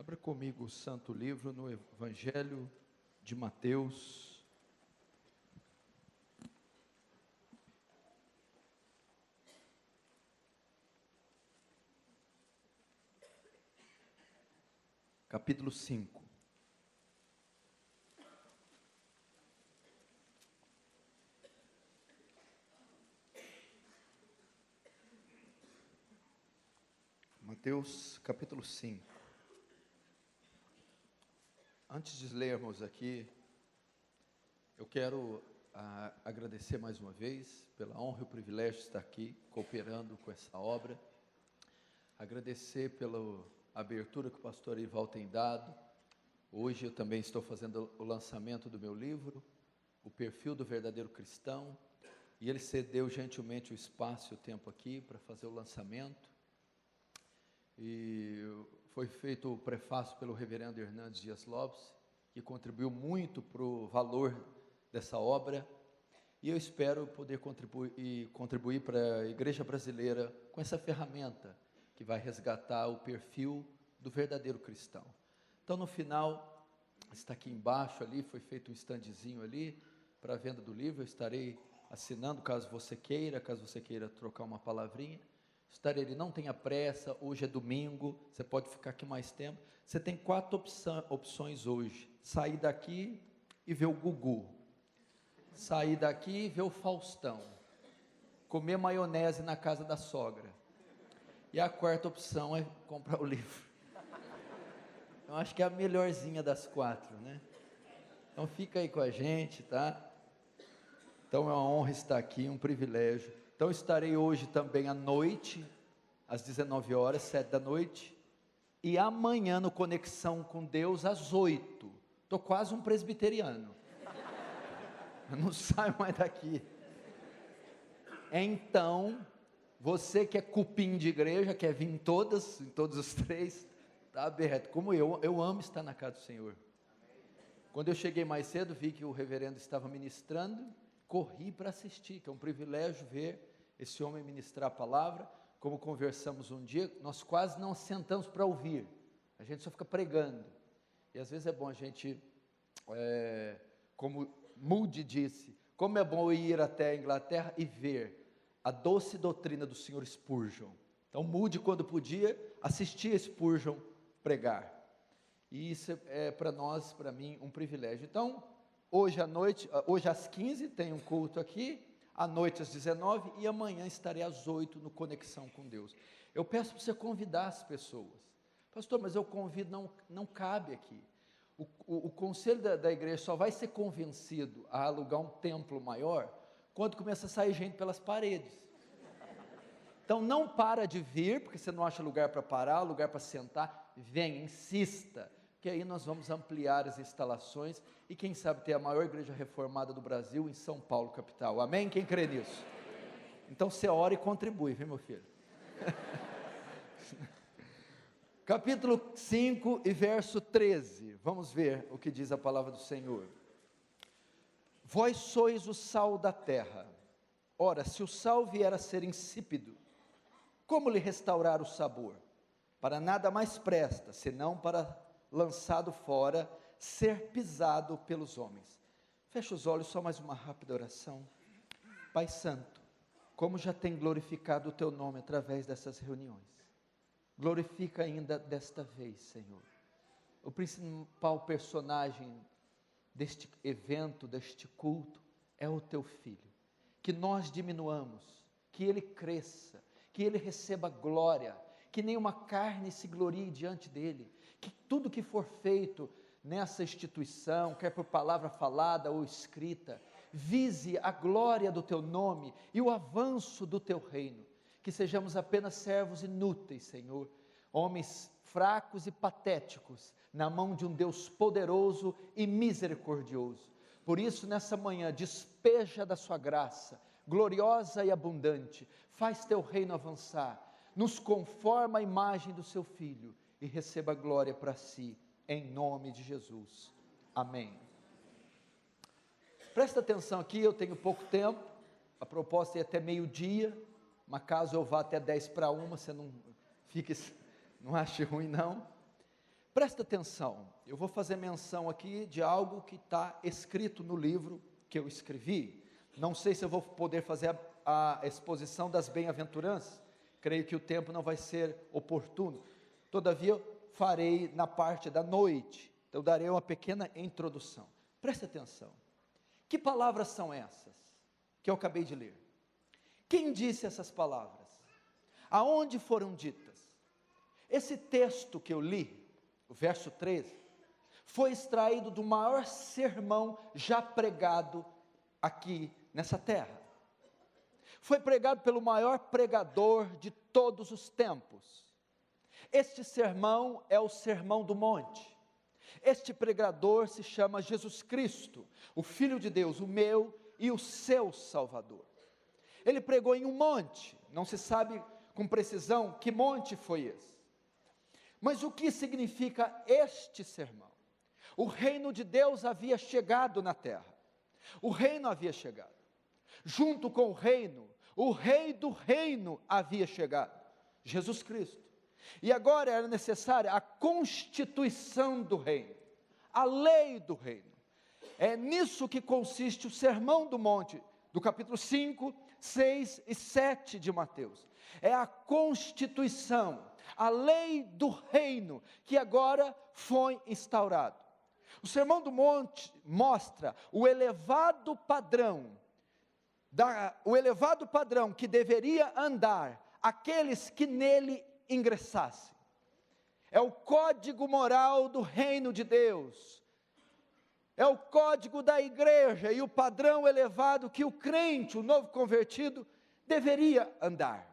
Abra comigo o Santo Livro no Evangelho de Mateus. Capítulo 5. Mateus capítulo 5. Antes de lermos aqui, eu quero agradecer mais uma vez pela honra e o privilégio de estar aqui, cooperando com essa obra. Agradecer pela abertura que o pastor Ival tem dado. Hoje eu também estou fazendo o lançamento do meu livro, O Perfil do Verdadeiro Cristão, e ele cedeu gentilmente o espaço e o tempo aqui para fazer o lançamento. E foi feito o prefácio pelo reverendo Hernandes Dias Lopes, que contribuiu muito para o valor dessa obra, e eu espero poder contribuir para a igreja brasileira com essa ferramenta, que vai resgatar o perfil do verdadeiro cristão. Então, no final, está aqui embaixo ali, foi feito um standzinho ali, para a venda do livro. Eu estarei assinando, caso você queira trocar uma palavrinha. Estarei ali, não tenha pressa, hoje é domingo, você pode ficar aqui mais tempo. Você tem 4 opções hoje: sair daqui e ver o Gugu, sair daqui e ver o Faustão, comer maionese na casa da sogra, e a 4ª opção é comprar o livro. Eu acho que é a melhorzinha das 4, né? Então fica aí com a gente, tá? Então é uma honra estar aqui, um privilégio. Então estarei hoje também à noite, às 19 horas, 7 da noite, e amanhã no Conexão com Deus, às 8. Estou quase um presbiteriano. Eu não saio mais daqui. Então, você que é cupim de igreja, quer vir em todos os 3, está aberto. Como eu amo estar na casa do Senhor. Quando eu cheguei mais cedo, vi que o reverendo estava ministrando, corri para assistir, que é um privilégio ver esse homem ministrar a palavra. Como conversamos um dia, nós quase não sentamos para ouvir, a gente só fica pregando, e às vezes é bom a gente, como Moody disse, como é bom ir até a Inglaterra e ver a doce doutrina do Sr. Spurgeon. Então Moody, quando podia, assistia Spurgeon pregar, e isso é para nós, para mim, um privilégio. Então, hoje à noite, hoje às 15, tem um culto aqui, à noite às 19, e amanhã estarei às 8 no Conexão com Deus. Eu peço para você convidar as pessoas. Pastor, mas eu convido, não cabe aqui. O conselho da igreja só vai ser convencido a alugar um templo maior quando começa a sair gente pelas paredes. Então não para de vir, porque você não acha lugar para parar, lugar para sentar. Venha, insista, que aí nós vamos ampliar as instalações e quem sabe ter a maior igreja reformada do Brasil em São Paulo, capital. Amém? Quem crê nisso? Então você ora e contribui, viu, meu filho? Capítulo 5 e verso 13, vamos ver o que diz a palavra do Senhor. Vós sois o sal da terra. Ora, se o sal vier a ser insípido, como lhe restaurar o sabor? Para nada mais presta, senão para, lançado fora, ser pisado pelos homens. Fecha os olhos, só mais uma rápida oração. Pai Santo, como já tem glorificado o Teu nome através dessas reuniões, glorifica ainda desta vez, Senhor. O principal personagem deste evento, deste culto, é o Teu Filho. Que nós diminuamos, que Ele cresça, que Ele receba glória, que nenhuma carne se glorie diante dEle, que tudo que for feito nessa instituição, quer por palavra falada ou escrita, vise a glória do Teu nome e o avanço do Teu reino, que sejamos apenas servos inúteis, Senhor, homens fracos e patéticos, na mão de um Deus poderoso e misericordioso. Por isso, nessa manhã, despeja da sua graça, gloriosa e abundante, faz Teu reino avançar, nos conforma à imagem do Seu Filho, e receba glória para si, em nome de Jesus, amém. Presta atenção aqui, eu tenho pouco tempo, a proposta é até meio-dia, mas caso eu vá até 10 para 1, você não ache ruim não. Presta atenção, eu vou fazer menção aqui de algo que está escrito no livro que eu escrevi. Não sei se eu vou poder fazer a exposição das bem-aventuranças, creio que o tempo não vai ser oportuno, todavia eu farei na parte da noite, então darei uma pequena introdução. Presta atenção, que palavras são essas que eu acabei de ler? Quem disse essas palavras? Aonde foram ditas? Esse texto que eu li, o verso 13, foi extraído do maior sermão já pregado aqui nessa terra. Foi pregado pelo maior pregador de todos os tempos. Este sermão é o Sermão do Monte. Este pregador se chama Jesus Cristo, o Filho de Deus, o meu e o seu Salvador. Ele pregou em um monte, não se sabe com precisão que monte foi esse. Mas o que significa este sermão? O reino de Deus havia chegado na terra. O reino havia chegado. Junto com o rei do reino havia chegado, Jesus Cristo. E agora era necessária a constituição do reino, a lei do reino. É nisso que consiste o Sermão do Monte, do capítulo 5, 6 e 7 de Mateus. É a constituição, a lei do reino, que agora foi instaurado. O Sermão do Monte mostra o elevado padrão que deveria andar aqueles que nele ingressassem. É o código moral do reino de Deus, é o código da igreja e o padrão elevado que o crente, o novo convertido, deveria andar.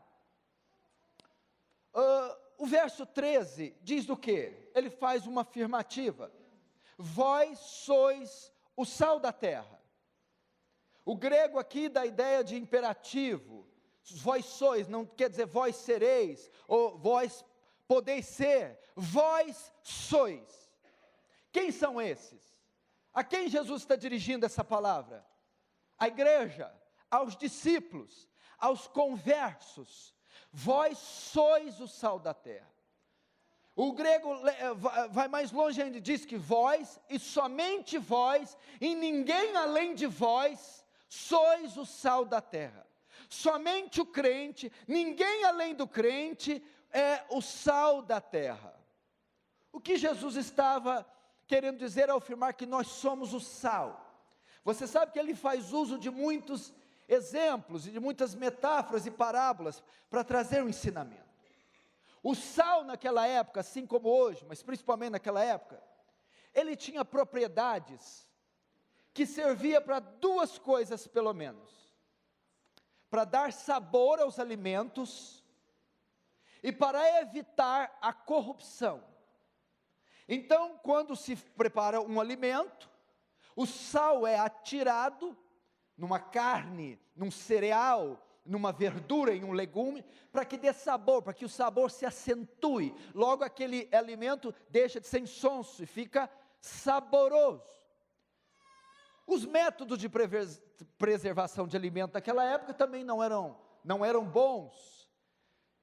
O verso 13 diz o quê? Ele faz uma afirmativa: vós sois o sal da terra. O grego aqui dá a ideia de imperativo, vós sois, não quer dizer vós sereis, ou vós podeis ser, vós sois. Quem são esses? A quem Jesus está dirigindo essa palavra? À igreja, aos discípulos, aos conversos. Vós sois o sal da terra. O grego vai mais longe ainda, diz que vós, e somente vós, e ninguém além de vós, sois o sal da terra. Somente o crente, ninguém além do crente, é o sal da terra. O que Jesus estava querendo dizer ao afirmar que nós somos o sal? Você sabe que ele faz uso de muitos exemplos, e de muitas metáforas e parábolas, para trazer um ensinamento. O sal naquela época, assim como hoje, mas principalmente naquela época, ele tinha propriedades que servia para duas coisas pelo menos: para dar sabor aos alimentos e para evitar a corrupção. Então, quando se prepara um alimento, o sal é atirado numa carne, num cereal, numa verdura, em um legume, para que dê sabor, para que o sabor se acentue. Logo aquele alimento deixa de ser insonso e fica saboroso. Os métodos de preservação de alimento naquela época também não eram bons.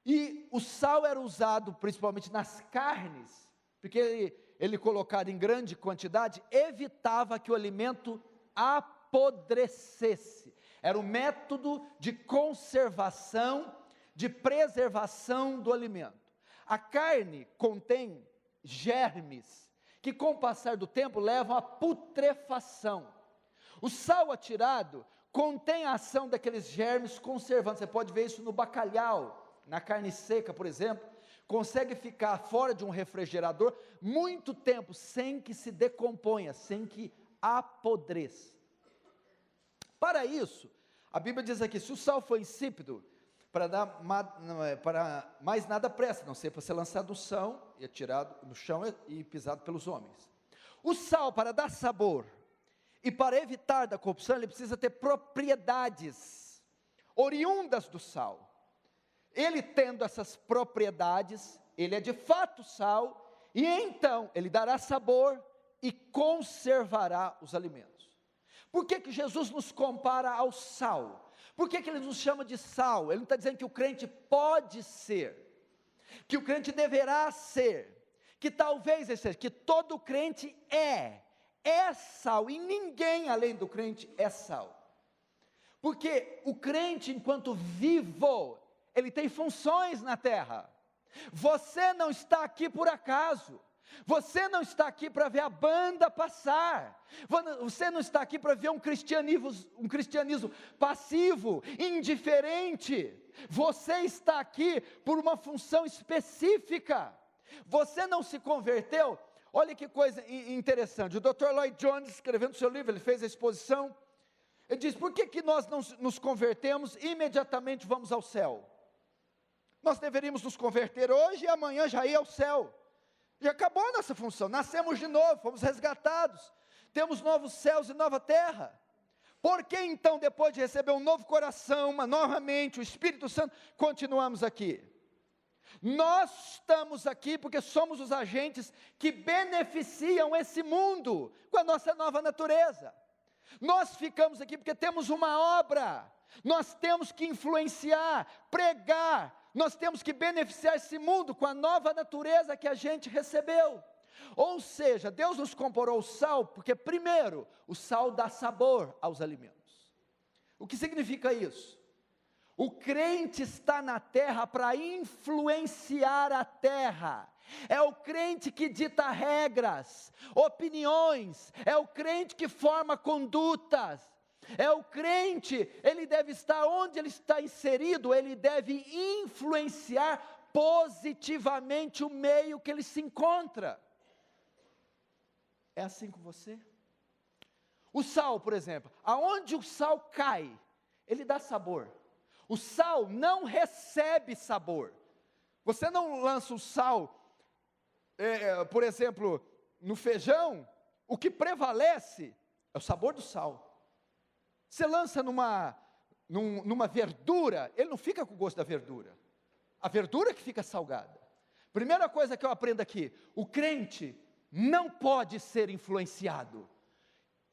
E o sal era usado principalmente nas carnes, porque ele colocado em grande quantidade, evitava que o alimento apodrecesse. Era o método de conservação, de preservação do alimento. A carne contém germes, que com o passar do tempo levam à putrefação. O sal atirado contém a ação daqueles germes conservantes. Você pode ver isso no bacalhau, na carne seca, por exemplo. Consegue ficar fora de um refrigerador muito tempo, sem que se decomponha, sem que apodreça. Para isso, a Bíblia diz aqui: se o sal for insípido, para mais nada presta, a não ser para ser lançado no chão, e atirado no chão e pisado pelos homens. O sal, para dar sabor e para evitar da corrupção, ele precisa ter propriedades oriundas do sal. Ele tendo essas propriedades, ele é de fato sal, e então ele dará sabor e conservará os alimentos. Por que Jesus nos compara ao sal? Por que ele nos chama de sal? Ele não está dizendo que o crente pode ser, que o crente deverá ser, que talvez esse seja, que todo crente é sal, e ninguém além do crente é sal. Porque o crente, enquanto vivo, ele tem funções na terra. Você não está aqui por acaso. Você não está aqui para ver a banda passar. Você não está aqui para ver um cristianismo passivo, indiferente. Você está aqui por uma função específica. Você não se converteu. Olha que coisa interessante. O Dr. Lloyd Jones, escrevendo seu livro, ele fez a exposição. Ele diz: por que nós não nos convertemos e imediatamente vamos ao céu? Nós deveríamos nos converter hoje e amanhã já ir ao céu. Já acabou a nossa função, nascemos de novo, fomos resgatados, temos novos céus e nova terra. Por que então, depois de receber um novo coração, uma nova mente, o Espírito Santo, continuamos aqui? Nós estamos aqui porque somos os agentes que beneficiam esse mundo com a nossa nova natureza. Nós ficamos aqui porque temos uma obra, nós temos que influenciar, pregar, nós temos que beneficiar esse mundo com a nova natureza que a gente recebeu. Ou seja, Deus nos comparou o sal, porque primeiro, o sal dá sabor aos alimentos. O que significa isso? O crente está na terra para influenciar a terra. É o crente que dita regras, opiniões, é o crente que forma condutas. É o crente, ele deve estar onde ele está inserido, ele deve influenciar positivamente o meio que ele se encontra. É assim com você? O sal, por exemplo, aonde o sal cai, ele dá sabor. O sal não recebe sabor. Você não lança o sal, por exemplo, no feijão, o que prevalece é o sabor do sal. Você lança numa verdura, ele não fica com o gosto da verdura. A verdura que fica salgada. Primeira coisa que eu aprendo aqui, o crente não pode ser influenciado.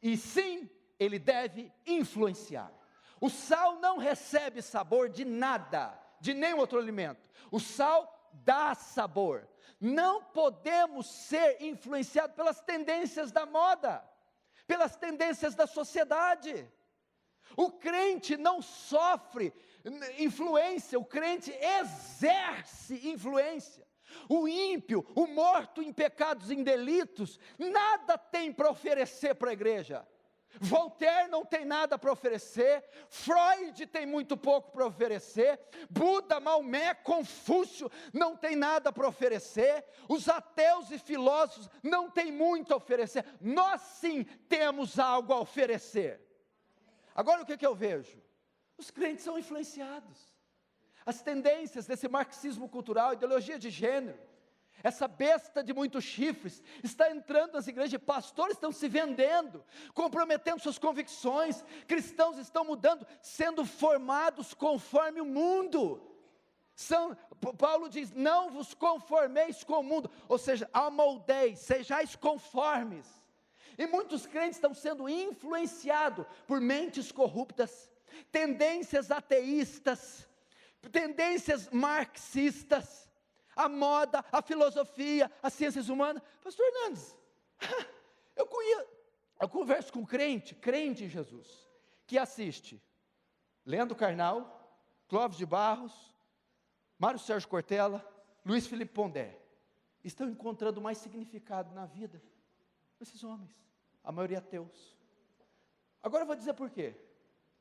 E sim, ele deve influenciar. O sal não recebe sabor de nada, de nenhum outro alimento. O sal dá sabor. Não podemos ser influenciados pelas tendências da moda, pelas tendências da sociedade. O crente não sofre influência, o crente exerce influência. O ímpio, o morto em pecados e em delitos, nada tem para oferecer para a igreja. Voltaire não tem nada para oferecer, Freud tem muito pouco para oferecer, Buda, Maomé, Confúcio não tem nada para oferecer, os ateus e filósofos não têm muito a oferecer. Nós sim temos algo a oferecer. Agora o que eu vejo? Os crentes são influenciados. As tendências desse marxismo cultural, ideologia de gênero, essa besta de muitos chifres, está entrando nas igrejas, pastores estão se vendendo, comprometendo suas convicções, cristãos estão mudando, sendo formados conforme o mundo. Paulo diz, não vos conformeis com o mundo, ou seja, amoldeis, sejais conformes. E muitos crentes estão sendo influenciados por mentes corruptas, tendências ateístas, tendências marxistas, a moda, a filosofia, as ciências humanas. Pastor Hernandes, eu converso com crente em Jesus, que assiste Leandro Carnal, Clóvis de Barros, Mário Sérgio Cortella, Luiz Felipe Pondé. Estão encontrando mais significado na vida. Esses homens, a maioria ateus. Agora eu vou dizer por quê.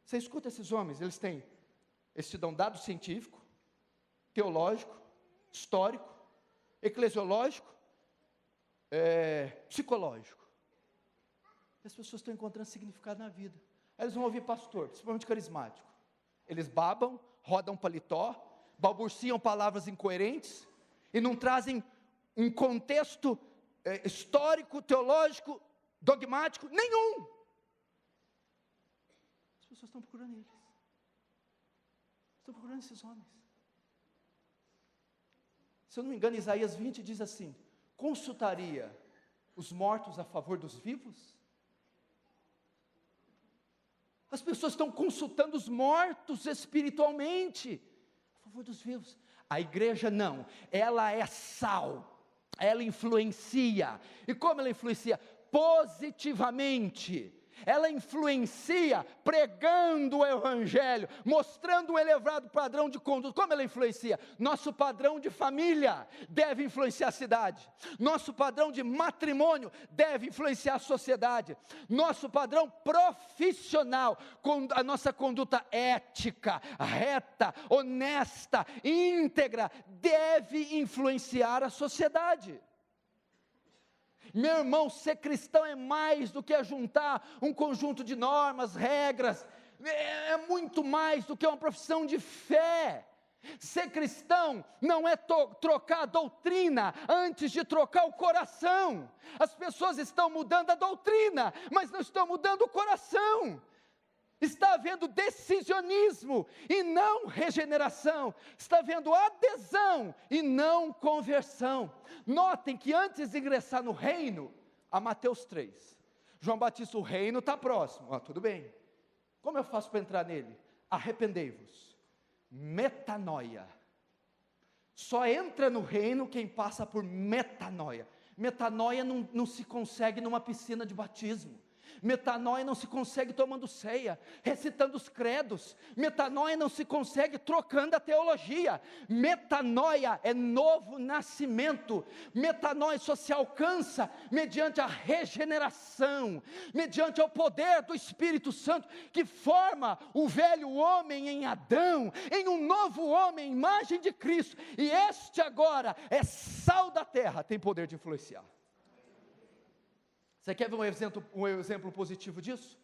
Você escuta esses homens, eles te dão dado científico, teológico, histórico, eclesiológico, psicológico. E as pessoas estão encontrando significado na vida. Aí eles vão ouvir pastor, principalmente carismático. Eles babam, rodam paletó, balbuciam palavras incoerentes e não trazem um contexto histórico, teológico, dogmático, nenhum. As pessoas estão procurando eles. Estão procurando esses homens. Se eu não me engano, Isaías 20 diz assim, consultaria os mortos a favor dos vivos? As pessoas estão consultando os mortos espiritualmente, a favor dos vivos. A igreja não, ela é sal. ela influencia. E como ela influencia? Positivamente. Ela influencia pregando o evangelho, mostrando um elevado padrão de conduta. Como ela influencia? Nosso padrão de família deve influenciar a cidade. Nosso padrão de matrimônio deve influenciar a sociedade. Nosso padrão profissional, com a nossa conduta ética, reta, honesta, íntegra, deve influenciar a sociedade. Meu irmão, ser cristão é mais do que ajuntar um conjunto de normas, regras, é muito mais do que uma profissão de fé. Ser cristão não é trocar a doutrina antes de trocar o coração. As pessoas estão mudando a doutrina, mas não estão mudando o coração. Está havendo decisionismo e não regeneração. Está havendo adesão e não conversão. Notem que antes de ingressar no reino, a Mateus 3, João Batista, o reino está próximo. Tudo bem. Como eu faço para entrar nele? Arrependei-vos. Metanoia. Só entra no reino quem passa por metanoia. Metanoia não se consegue numa piscina de batismo. Metanoia não se consegue tomando ceia, recitando os credos. Metanoia não se consegue trocando a teologia. Metanoia é novo nascimento. Metanoia só se alcança mediante a regeneração, mediante o poder do Espírito Santo, que forma o velho homem em Adão, em um novo homem, imagem de Cristo. E este agora é sal da terra, tem poder de influenciar. Você quer ver um exemplo positivo disso?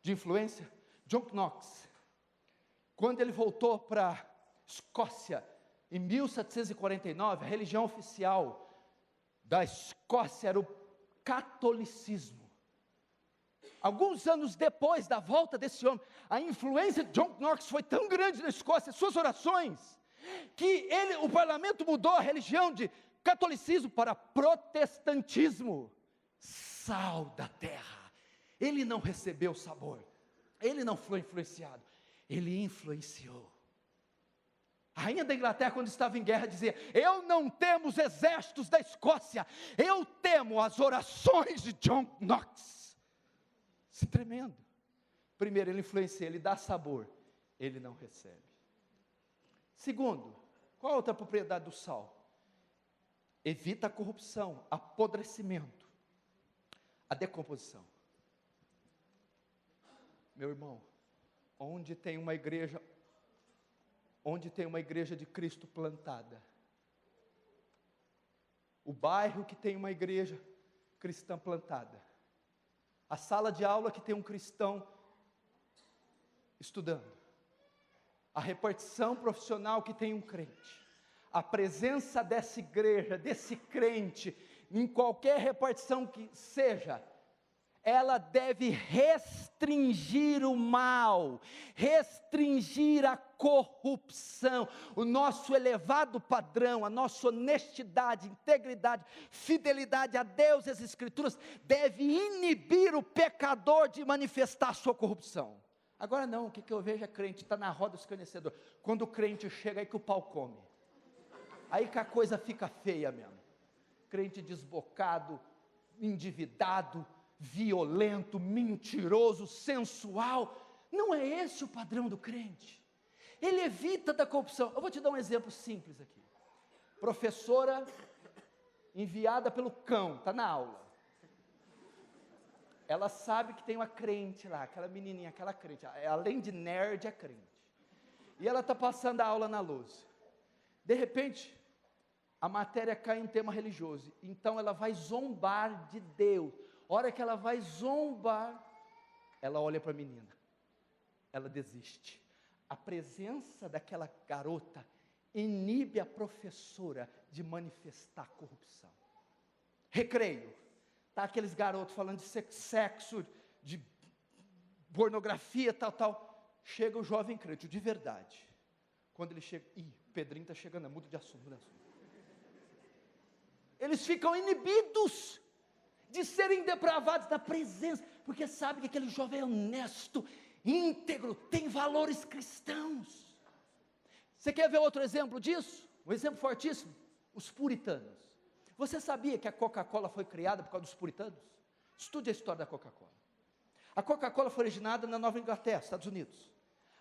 De influência? John Knox, quando ele voltou para a Escócia, em 1749, a religião oficial da Escócia era o catolicismo. Alguns anos depois da volta desse homem, a influência de John Knox foi tão grande na Escócia, suas orações, que o parlamento mudou a religião de catolicismo para protestantismo. Sal da terra. Ele não recebeu sabor, ele não foi influenciado, ele influenciou. A rainha da Inglaterra, quando estava em guerra, dizia: eu não temo os exércitos da Escócia, eu temo as orações de John Knox. Isso é tremendo. Primeiro, ele influencia, ele dá sabor, ele não recebe. Segundo, qual a outra propriedade do sal? Evita a corrupção, apodrecimento, a decomposição. Meu irmão, onde tem uma igreja de Cristo plantada, o bairro que tem uma igreja cristã plantada, a sala de aula que tem um cristão estudando, a repartição profissional que tem um crente, a presença dessa igreja, desse crente, em qualquer repartição que seja, ela deve restringir o mal, restringir a corrupção. O nosso elevado padrão, a nossa honestidade, integridade, fidelidade a Deus e às Escrituras, deve inibir o pecador de manifestar a sua corrupção. Agora não, o que eu vejo é crente, está na roda dos escarnecedores. Quando o crente chega, aí que o pau come. Aí que a coisa fica feia mesmo. Crente desbocado, endividado, violento, mentiroso, sensual. Não é esse o padrão do crente. Ele evita da corrupção. Eu vou te dar um exemplo simples aqui. Professora enviada pelo cão, está na aula. Ela sabe que tem uma crente lá, aquela menininha, aquela crente. Além de nerd, é crente. E ela está passando a aula na luz. De repente, a matéria cai em um tema religioso, então ela vai zombar de Deus. A hora que ela vai zombar, ela olha para a menina, ela desiste. A presença daquela garota inibe a professora de manifestar corrupção. Recreio, está aqueles garotos falando de sexo, de pornografia, tal. Chega o jovem crente, de verdade. Quando ele chega, o Pedrinho está chegando, muda de assunto. Eles ficam inibidos de serem depravados da presença, porque sabem que aquele jovem é honesto, íntegro, tem valores cristãos. Você quer ver outro exemplo disso? Um exemplo fortíssimo? Os puritanos. Você sabia que a Coca-Cola foi criada por causa dos puritanos? Estude a história da Coca-Cola. A Coca-Cola foi originada na Nova Inglaterra, Estados Unidos.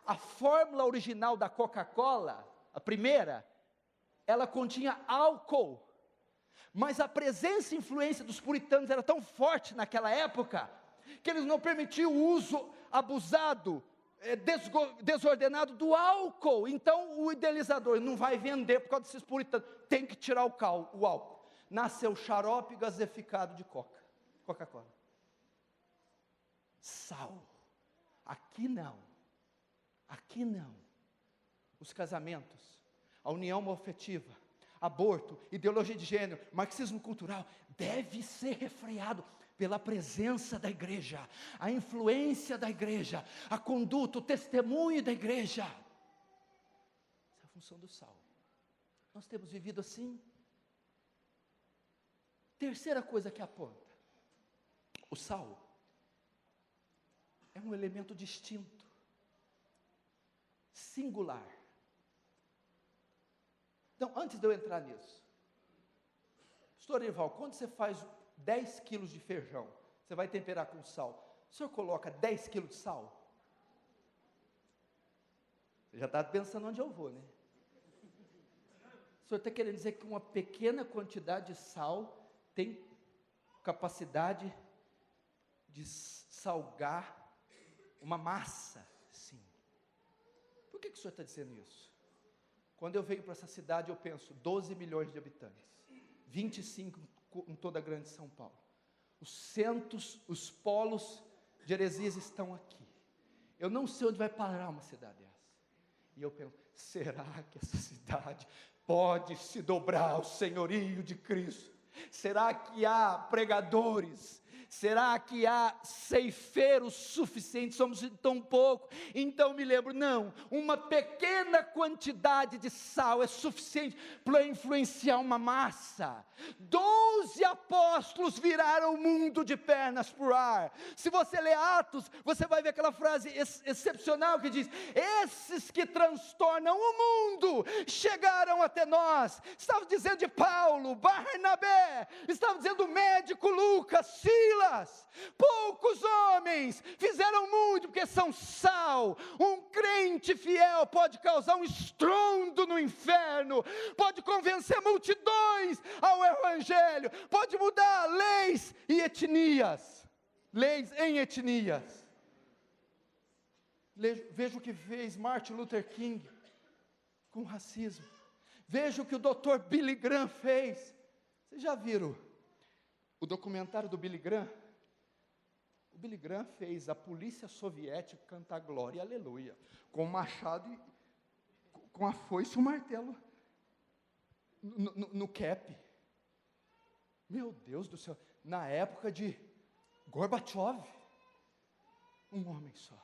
A fórmula original da Coca-Cola, a primeira, ela continha álcool. Mas a presença e influência dos puritanos era tão forte naquela época, que eles não permitiam o uso abusado, desordenado do álcool. Então o idealizador não vai vender por causa desses puritanos, tem que tirar o álcool. Nasceu xarope gaseificado de Coca-Cola. Sal. Aqui não. Os casamentos, a união homoafetiva, aborto, ideologia de gênero, marxismo cultural, deve ser refreado pela presença da igreja, a influência da igreja, a conduta, o testemunho da igreja. Essa é a função do sal. Nós temos vivido assim. Terceira coisa que aponta: o sal é um elemento distinto, singular. Então, antes de eu entrar nisso, pastor Erival, quando você faz 10 quilos de feijão, você vai temperar com sal, o senhor coloca 10 quilos de sal? Você já está pensando onde eu vou, né? O senhor está querendo dizer que uma pequena quantidade de sal tem capacidade de salgar uma massa? Sim. Por que o senhor está dizendo isso? Quando eu venho para essa cidade, eu penso, 12 milhões de habitantes, 25 em toda a grande São Paulo. Os centros, os polos de heresias estão aqui. Eu não sei onde vai parar uma cidade dessa. E eu penso, será que essa cidade pode se dobrar ao senhorio de Cristo? Será que há pregadores? Será que há ceifeiros suficientes? Somos tão pouco. Então me lembro, não, uma pequena quantidade de sal é suficiente para influenciar uma massa. 12 apóstolos viraram o mundo de pernas para o ar. Se você ler Atos, você vai ver aquela frase excepcional que diz: esses que transtornam o mundo chegaram até nós. Estava dizendo de Paulo, Barnabé, estava dizendo do médico Lucas, Silas. Poucos homens fizeram muito, porque são sal. Um crente fiel pode causar um estrondo no inferno, pode convencer multidões ao evangelho, pode mudar leis e etnias, leis em etnias. Veja o que fez Martin Luther King com o racismo. Veja o que o Dr. Billy Graham fez. Vocês já viram o documentário do Billy Graham? O Billy Graham fez a polícia soviética cantar glória e aleluia, com o machado, com a foice e o martelo no cap. Meu Deus do céu, na época de Gorbachev, um homem só.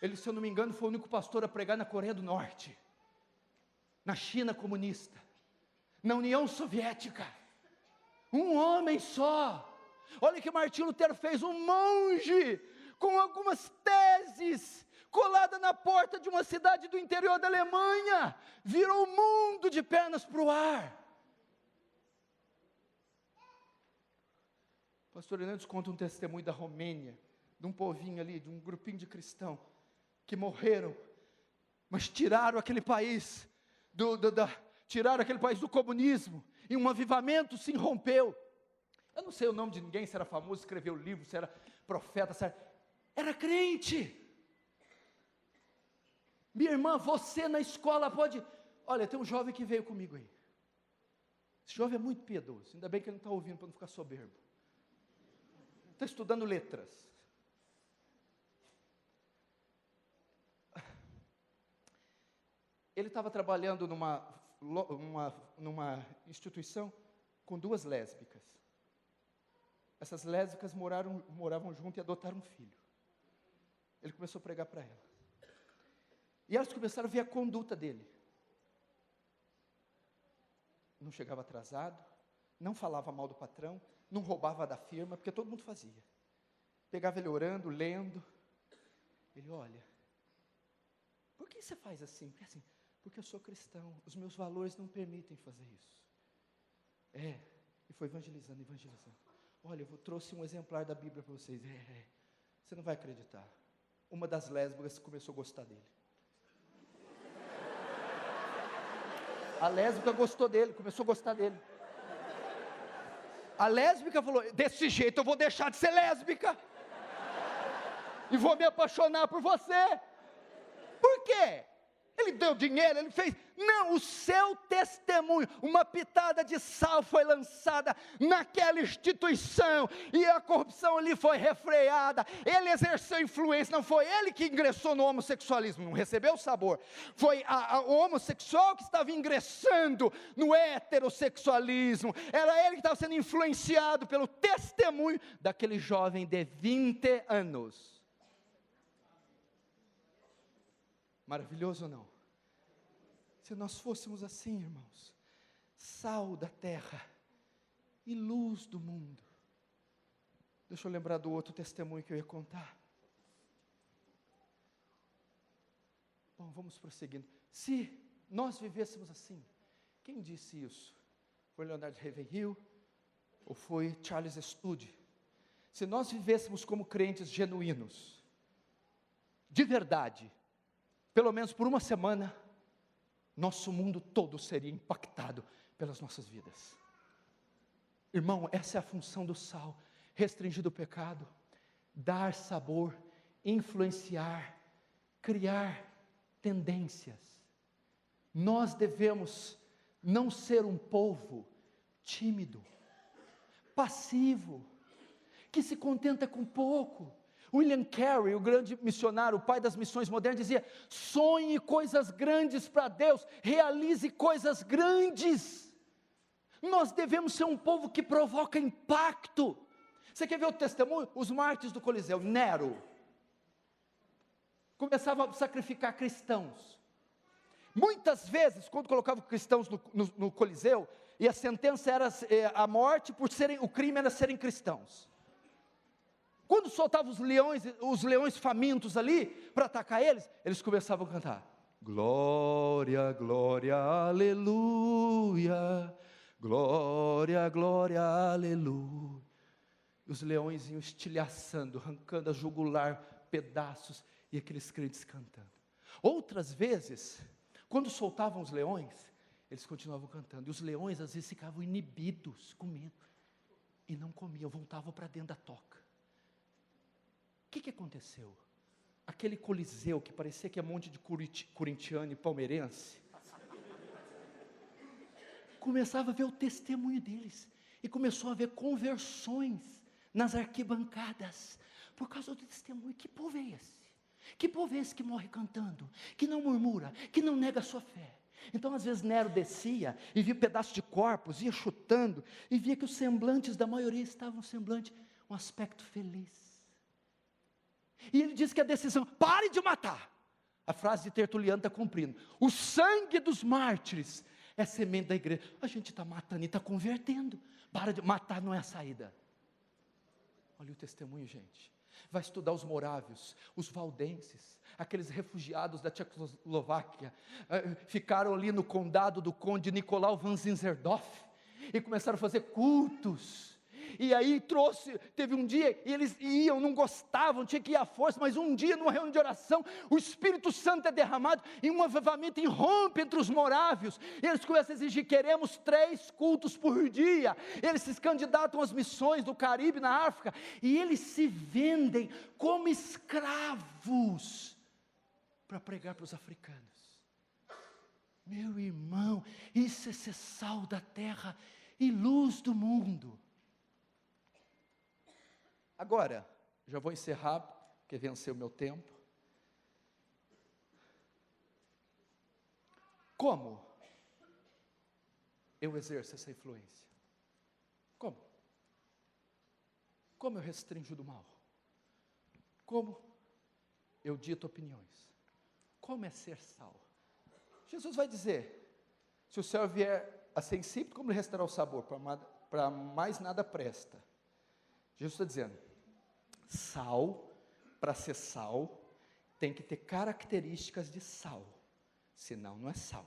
Ele, se eu não me engano, foi o único pastor a pregar na Coreia do Norte, na China comunista, na União Soviética. Um homem só. Olha que Martinho Lutero fez, um monge com algumas teses colada na porta de uma cidade do interior da Alemanha, virou o mundo de pernas para o ar. O pastor Hernandes conta um testemunho da Romênia, de um povinho ali, de um grupinho de cristãos que morreram, mas tiraram aquele país tiraram aquele país do comunismo, e um avivamento se irrompeu. Eu não sei o nome de ninguém, se era famoso, escreveu livro, se era profeta, era crente. Minha irmã, você na escola pode... Olha, tem um jovem que veio comigo aí. Esse jovem é muito piedoso, ainda bem que ele não está ouvindo para não ficar soberbo. Está estudando letras. Ele estava trabalhando numa instituição com 2 lésbicas. Essas lésbicas moravam junto e adotaram um filho. Ele começou a pregar para ela. E elas começaram a ver a conduta dele. Não chegava atrasado, não falava mal do patrão, não roubava da firma, porque todo mundo fazia. Pegava ele orando, lendo. Ele, olha, por que você faz assim? Porque eu sou cristão, os meus valores não permitem fazer isso. E foi evangelizando. Olha, eu trouxe um exemplar da Bíblia para vocês. Você não vai acreditar. Uma das lésbicas começou a gostar dele. A lésbica gostou dele, começou a gostar dele. A lésbica falou: desse jeito eu vou deixar de ser lésbica e vou me apaixonar por você. Por quê? Ele deu dinheiro, ele fez. Não, o seu testemunho, uma pitada de sal foi lançada naquela instituição, e a corrupção ali foi refreada. Ele exerceu influência, não foi ele que ingressou no homossexualismo, não recebeu o sabor. Foi o homossexual que estava ingressando no heterossexualismo. Era ele que estava sendo influenciado pelo testemunho daquele jovem de 20 anos. Maravilhoso ou não? Se nós fôssemos assim, irmãos, sal da terra e luz do mundo. Deixa eu lembrar do outro testemunho que eu ia contar. Bom, vamos prosseguindo. Se nós vivêssemos assim, quem disse isso? Foi Leonard Ravenhill ou foi Charles Studi? Se nós vivêssemos como crentes genuínos, de verdade, pelo menos por uma semana, nosso mundo todo seria impactado pelas nossas vidas. Irmão, essa é a função do sal: restringir o pecado, dar sabor, influenciar, criar tendências. Nós devemos não ser um povo tímido, passivo, que se contenta com pouco. William Carey, o grande missionário, o pai das missões modernas, dizia: sonhe coisas grandes para Deus, realize coisas grandes. Nós devemos ser um povo que provoca impacto. Você quer ver o testemunho? Os mártires do Coliseu. Nero começava a sacrificar cristãos. Muitas vezes, quando colocavam cristãos no Coliseu, e a sentença era a morte, o crime era serem cristãos. Quando soltavam os leões famintos ali, para atacar eles começavam a cantar: glória, glória, aleluia, glória, glória, aleluia. E os leões iam estilhaçando, arrancando a jugular, pedaços, e aqueles crentes cantando. Outras vezes, quando soltavam os leões, eles continuavam cantando, e os leões às vezes ficavam inibidos, com medo, e não comiam, voltavam para dentro da toca. O que aconteceu? Aquele Coliseu que parecia que é um monte de corintiano e palmeirense, começava a ver o testemunho deles, e começou a haver conversões nas arquibancadas, por causa do testemunho. Que povo é esse? Que povo é esse que morre cantando, que não murmura, que não nega a sua fé? Então às vezes Nero descia, e via pedaços de corpos, ia chutando, e via que os semblantes da maioria estavam um aspecto feliz. E ele diz que a decisão: pare de matar. A frase de Tertuliano está cumprindo. O sangue dos mártires é semente da igreja. A gente está matando e está convertendo. Para de matar, não é a saída. Olha o testemunho, gente. Vai estudar os morávios, os valdenses, aqueles refugiados da Tchecoslováquia, ficaram ali no condado do conde Nicolau von Zinzendorf, e começaram a fazer cultos. E aí teve um dia, e eles iam, não gostavam, tinha que ir à força, mas um dia, numa reunião de oração, o Espírito Santo é derramado, e um avivamento irrompe entre os morávios, e eles começam a exigir: queremos 3 cultos por dia. Eles se candidatam às missões do Caribe, na África, e eles se vendem como escravos, para pregar para os africanos. Meu irmão, isso é ser sal da terra e luz do mundo. Agora, já vou encerrar, porque venceu o meu tempo. Como eu exerço essa influência? Como? Como eu restringo do mal? Como eu dito opiniões? Como é ser sal? Jesus vai dizer: se o céu vier a ser insípido, como lhe restará o sabor? Para mais nada presta. Jesus está dizendo: sal, para ser sal, tem que ter características de sal, senão não é sal.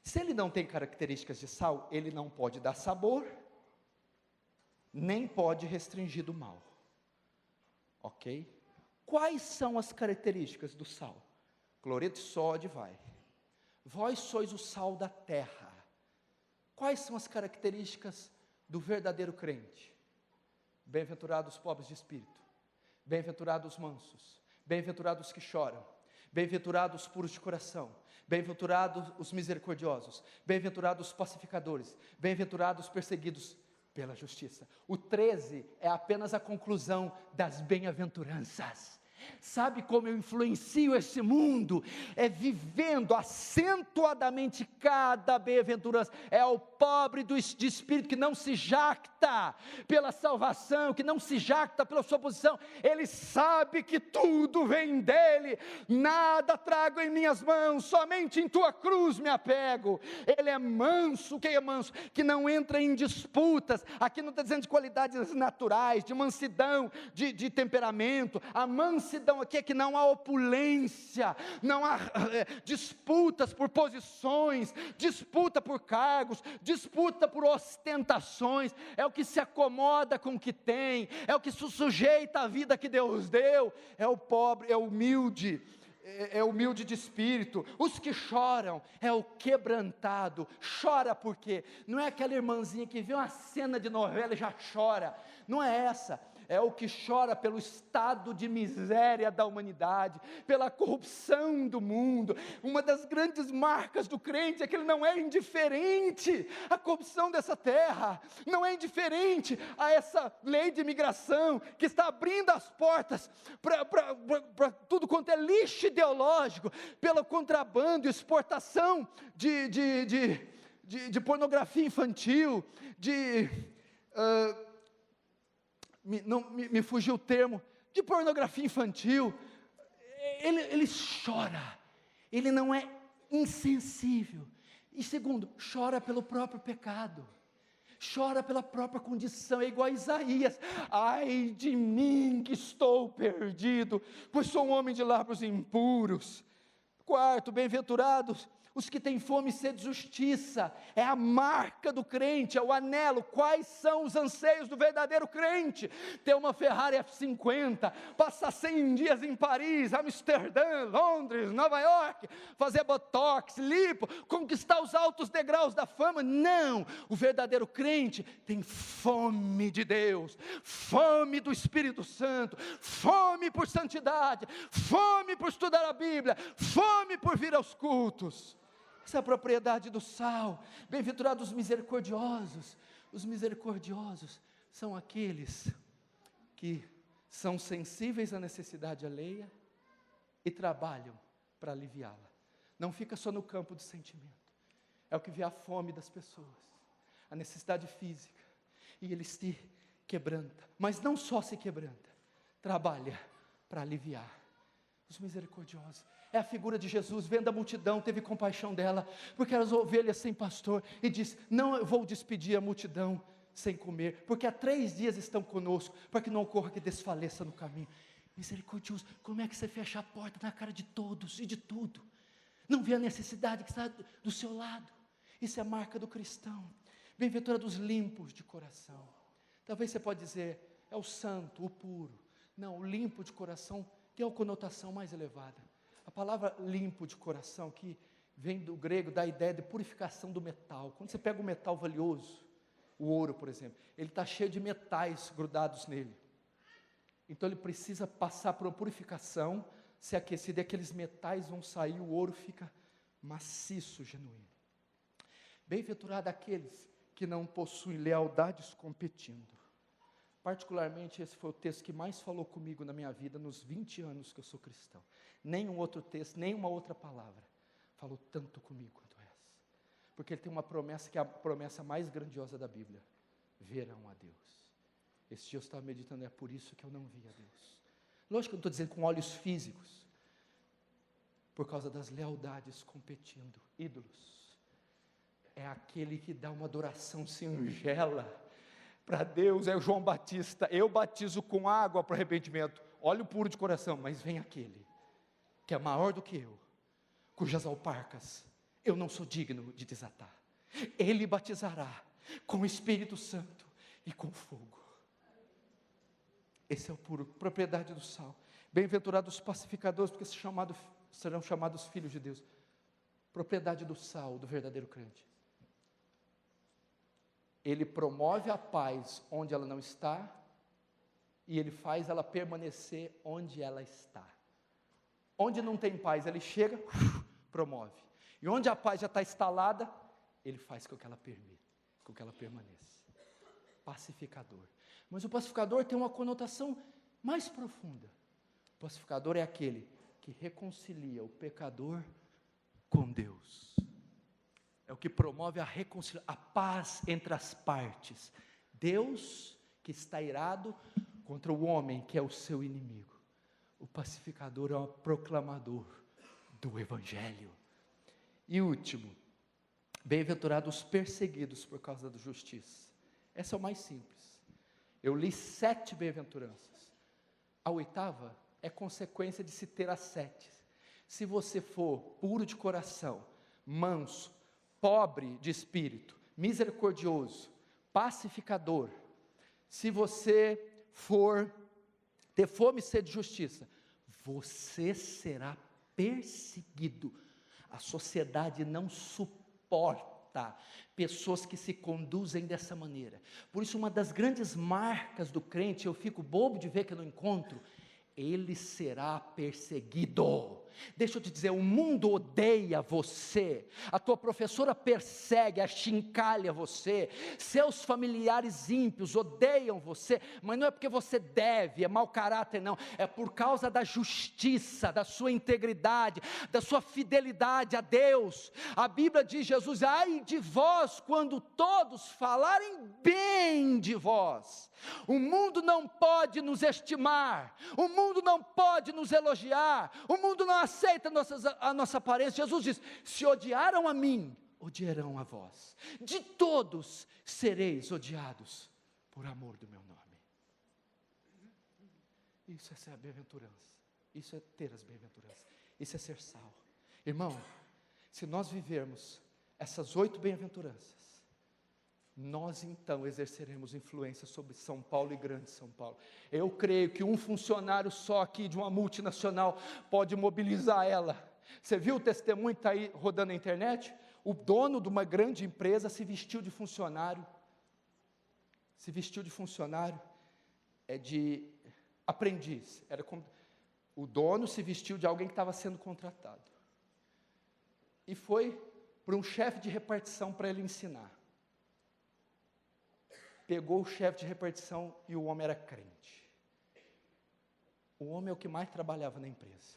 Se ele não tem características de sal, ele não pode dar sabor, nem pode restringir do mal. Ok? Quais são as características do sal? Cloreto de sódio vai. Vós sois o sal da terra. Quais são as características do verdadeiro crente? Bem-aventurados os pobres de espírito, bem-aventurados os mansos, bem-aventurados os que choram, bem-aventurados os puros de coração, bem-aventurados os misericordiosos, bem-aventurados os pacificadores, bem-aventurados os perseguidos pela justiça. O 13 é apenas a conclusão das bem-aventuranças. Sabe como eu influencio esse mundo? É vivendo acentuadamente cada bem-aventurança. É o pobre de espírito que não se jacta pela salvação, que não se jacta pela sua posição. Ele sabe que tudo vem dele. Nada trago em minhas mãos, somente em tua cruz me apego. Ele é manso. Quem é manso? Que não entra em disputas. Aqui não está dizendo de qualidades naturais, de mansidão, de temperamento. A mansidão aqui é que não há opulência, não há disputas por posições, disputa por cargos, disputa por ostentações. É o que se acomoda com o que tem, é o que se sujeita à vida que Deus deu. É o pobre, é humilde de espírito. Os que choram é o quebrantado. Chora por quê? Não é aquela irmãzinha que vê uma cena de novela e já chora, não é essa. É o que chora pelo estado de miséria da humanidade, pela corrupção do mundo. Uma das grandes marcas do crente é que ele não é indiferente à corrupção dessa terra, não é indiferente a essa lei de imigração que está abrindo as portas para tudo quanto é lixo ideológico, pelo contrabando, exportação de pornografia infantil, me fugiu o termo, de pornografia infantil. Ele chora, ele não é insensível. E segundo, chora pelo próprio pecado, chora pela própria condição. É igual a Isaías: ai de mim que estou perdido, pois sou um homem de lábios impuros. Quarto, bem-aventurados os que têm fome e sede de justiça. É a marca do crente, é o anelo. Quais são os anseios do verdadeiro crente? Ter uma Ferrari F50, passar 100 dias em Paris, Amsterdã, Londres, Nova York, fazer botox, lipo, conquistar os altos degraus da fama. Não, o verdadeiro crente tem fome de Deus, fome do Espírito Santo, fome por santidade, fome por estudar a Bíblia, fome por vir aos cultos. Essa é a propriedade do sal. Bem-aventurados os misericordiosos. Os misericordiosos são aqueles que são sensíveis à necessidade alheia e trabalham para aliviá-la. Não fica só no campo do sentimento. É o que vê a fome das pessoas, a necessidade física, e ele se quebranta. Mas não só se quebranta, trabalha para aliviar. Os misericordiosos é a figura de Jesus, vendo a multidão, teve compaixão dela, porque eram as ovelhas sem pastor, e disse: não, eu vou despedir a multidão sem comer, porque há 3 dias estão conosco, para que não ocorra que desfaleça no caminho. Misericordioso, como é que você fecha a porta na cara de todos e de tudo? Não vê a necessidade que está do seu lado. Isso é a marca do cristão. Bem-aventurado limpos de coração. Talvez você pode dizer, é o santo, o puro. Não, o limpo de coração tem uma conotação mais elevada. A palavra limpo de coração, que vem do grego, dá a ideia de purificação do metal. Quando você pega um metal valioso, o ouro, por exemplo, ele está cheio de metais grudados nele. Então ele precisa passar por uma purificação, ser aquecido, e aqueles metais vão sair, o ouro fica maciço, genuíno. Bem-aventurado aqueles que não possuem lealdades competindo. Particularmente, esse foi o texto que mais falou comigo na minha vida, nos 20 anos que eu sou cristão. Nenhum outro texto, nenhuma outra palavra falou tanto comigo quanto essa. Porque ele tem uma promessa que é a promessa mais grandiosa da Bíblia: verão a Deus. Esse dia eu estava meditando, é por isso que eu não vi a Deus. Lógico que eu não estou dizendo com olhos físicos, por causa das lealdades competindo. Ídolos é aquele que dá uma adoração singela para Deus. É o João Batista: eu batizo com água para arrependimento, óleo puro de coração, mas vem aquele que é maior do que eu, cujas alparcas eu não sou digno de desatar. Ele batizará com o Espírito Santo e com fogo. Esse é o puro, propriedade do sal. Bem-aventurados os pacificadores, porque serão chamados filhos de Deus. Propriedade do sal, do verdadeiro crente. Ele promove a paz onde ela não está, e ele faz ela permanecer onde ela está. Onde não tem paz, ele chega, promove. E onde a paz já está instalada, ele faz com que ela permita, com que ela permaneça. Pacificador. Mas o pacificador tem uma conotação mais profunda. O pacificador é aquele que reconcilia o pecador com Deus. É o que promove a reconciliação, a paz entre as partes. Deus que está irado contra o homem que é o seu inimigo. O pacificador é um proclamador do Evangelho. E último, bem-aventurados os perseguidos por causa da justiça. Essa é o mais simples. Eu li 7 bem-aventuranças. A 8ª é consequência de se ter as 7. Se você for puro de coração, manso, pobre de espírito, misericordioso, pacificador, se você for ter fome e sede de justiça, você será perseguido. A sociedade não suporta pessoas que se conduzem dessa maneira. Por isso, uma das grandes marcas do crente, eu fico bobo de ver que eu não encontro, ele será perseguido. Deixa eu te dizer, o mundo odeia você, a tua professora persegue, achincalha você, seus familiares ímpios odeiam você, mas não é porque você deve, é mau caráter não, é por causa da justiça, da sua integridade, da sua fidelidade a Deus. A Bíblia diz, Jesus, ai de vós quando todos falarem bem de vós. O mundo não pode nos estimar, o mundo não pode nos elogiar, o mundo não aceita a nossa aparência. Jesus diz, se odiaram a mim, odiarão a vós. De todos sereis odiados por amor do meu nome. Isso é ser a bem-aventurança, isso é ter as bem-aventuranças, isso é ser sal. Irmão, se nós vivermos essas 8 bem-aventuranças, nós então exerceremos influência sobre São Paulo e Grande São Paulo. Eu creio que um funcionário só aqui de uma multinacional pode mobilizar ela. Você viu o testemunho que está aí rodando na internet? O dono de uma grande empresa se vestiu de funcionário. É de aprendiz. Era como, o dono se vestiu de alguém que estava sendo contratado. E foi para um chefe de repartição para ele ensinar. Pegou o chefe de repartição e o homem era crente. O homem é o que mais trabalhava na empresa.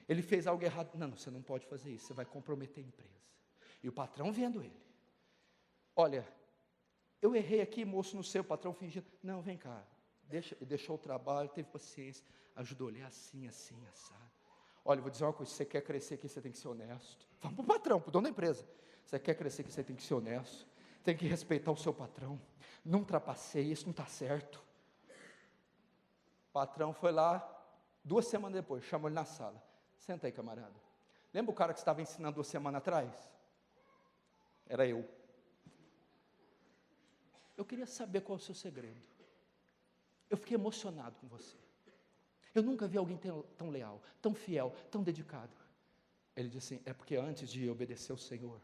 Ele fez algo errado. Não, você não pode fazer isso, você vai comprometer a empresa. E o patrão vendo ele. Olha, eu errei aqui, moço, não sei, o patrão fingindo. Não, vem cá, deixou o trabalho, teve paciência, ajudou ele assim, assado. Olha, vou dizer uma coisa, se você quer crescer aqui, você tem que ser honesto. Vamos para o patrão, para o dono da empresa. Você quer crescer aqui, você tem que ser honesto. Tem que respeitar o seu patrão. Não trapaceie, isso não está certo. O patrão foi lá, 2 semanas depois, chamou ele na sala. Senta aí, camarada. Lembra o cara que estava ensinando 2 semanas atrás? Era eu. Eu queria saber qual é o seu segredo. Eu fiquei emocionado com você. Eu nunca vi alguém tão leal, tão fiel, tão dedicado. Ele disse assim, é porque antes de obedecer o Senhor,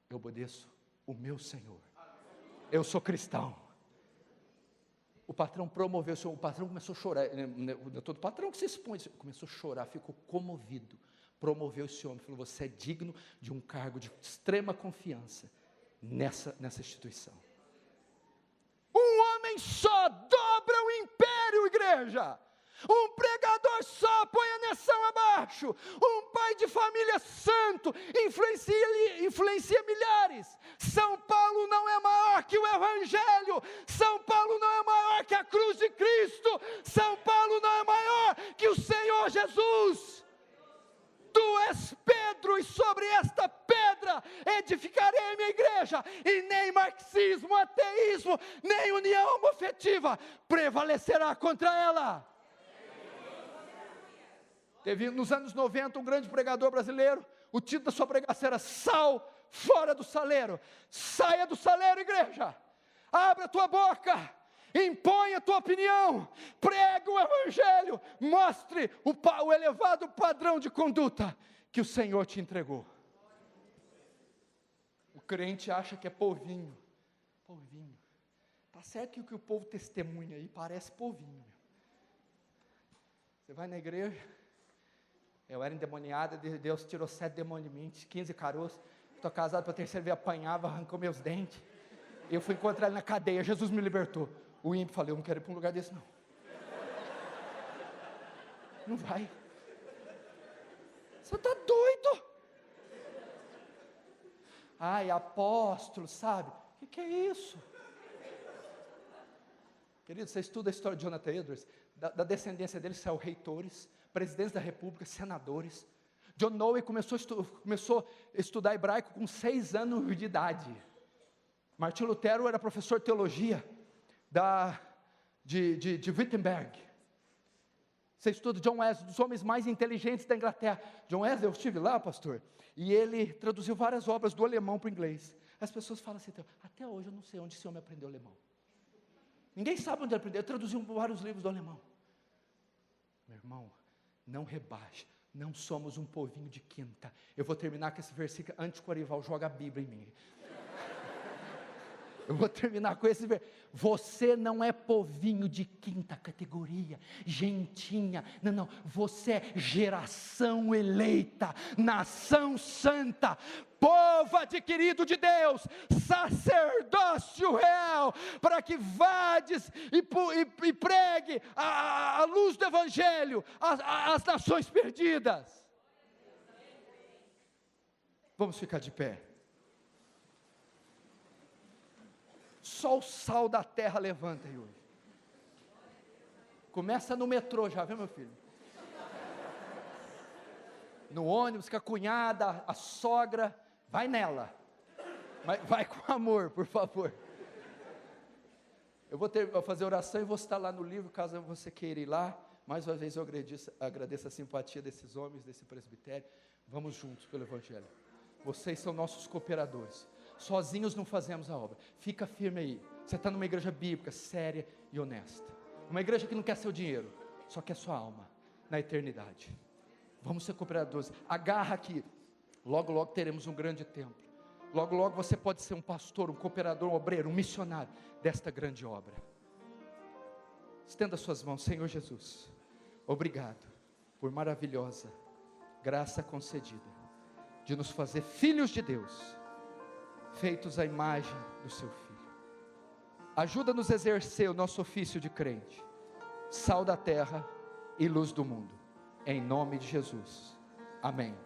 eu obedeço o meu Senhor. Eu sou cristão. O patrão promoveu, o patrão começou a chorar, todo patrão que se expõe, começou a chorar, ficou comovido, promoveu esse homem, falou, você é digno de um cargo de extrema confiança nessa instituição. Um homem só dobra o império, igreja. Um pregador só põe a nação abaixo. Um pai de família santo influencia milhares. São Paulo não é maior que o Evangelho. São Paulo não é maior que a cruz de Cristo. São Paulo não é maior que o Senhor Jesus. Tu és Pedro, e sobre esta pedra edificarei minha igreja, e nem marxismo, ateísmo, nem união homoafetiva prevalecerá contra ela. Teve nos anos 90 um grande pregador brasileiro, o título da sua pregação era Sal fora do saleiro. Saia do saleiro, igreja. Abra a tua boca. Impõe a tua opinião. Prega o evangelho. Mostre o elevado padrão de conduta que o Senhor te entregou. O crente acha que é povinho. Povinho. Está certo que o que o povo testemunha aí parece povinho. Você vai na igreja, eu era endemoniada, Deus tirou 7 demônios de mim, 15 caroços, estou casado para a terceira vez, apanhava, arrancou meus dentes, eu fui encontrar ele na cadeia, Jesus me libertou. O ímpio falou, eu não quero ir para um lugar desse não. Não vai. Você está doido? Ai, apóstolo, sabe? O que é isso? Querido, você estuda a história de Jonathan Edwards, da descendência dele saiu reitores, presidentes da república, senadores. John Noe começou a estudar hebraico com 6 anos de idade. Martim Lutero era professor de teologia de Wittenberg. Você estuda John Wesley, um dos homens mais inteligentes da Inglaterra. John Wesley, eu estive lá, pastor, e ele traduziu várias obras do alemão para o inglês. As pessoas falam assim, até hoje eu não sei onde esse homem aprendeu alemão. Ninguém sabe onde ele aprendeu, ele traduziu vários livros do alemão. Meu irmão, não rebaixe, não somos um povinho de quinta. Eu vou terminar com esse versículo, antes que o Arival joga a Bíblia em mim. Eu vou terminar com esse versículo. Você não é povinho de quinta categoria, gentinha, não, você é geração eleita, nação santa, povo adquirido de Deus, sacerdócio real, para que vades e pregue a luz do evangelho às nações perdidas. Vamos ficar de pé. Só o sal da terra levanta aí hoje. Começa no metrô já, viu meu filho? No ônibus, com a cunhada, a sogra, vai nela. Mas vai com amor, por favor. Eu vou fazer oração e vou estar lá no livro, caso você queira ir lá. Mais uma vez eu agradeço a simpatia desses homens, desse presbitério. Vamos juntos pelo evangelho. Vocês são nossos cooperadores. Sozinhos não fazemos a obra. Fica firme aí. Você está numa igreja bíblica, séria e honesta. Uma igreja que não quer seu dinheiro, só quer sua alma na eternidade. Vamos ser cooperadores. Agarra aqui. Logo, logo teremos um grande templo. Logo, logo você pode ser um pastor, um cooperador, um obreiro, um missionário desta grande obra. Estenda suas mãos, Senhor Jesus. Obrigado por maravilhosa graça concedida de nos fazer filhos de Deus, feitos à imagem do seu Filho. Ajuda-nos a exercer o nosso ofício de crente, sal da terra e luz do mundo, em nome de Jesus, amém.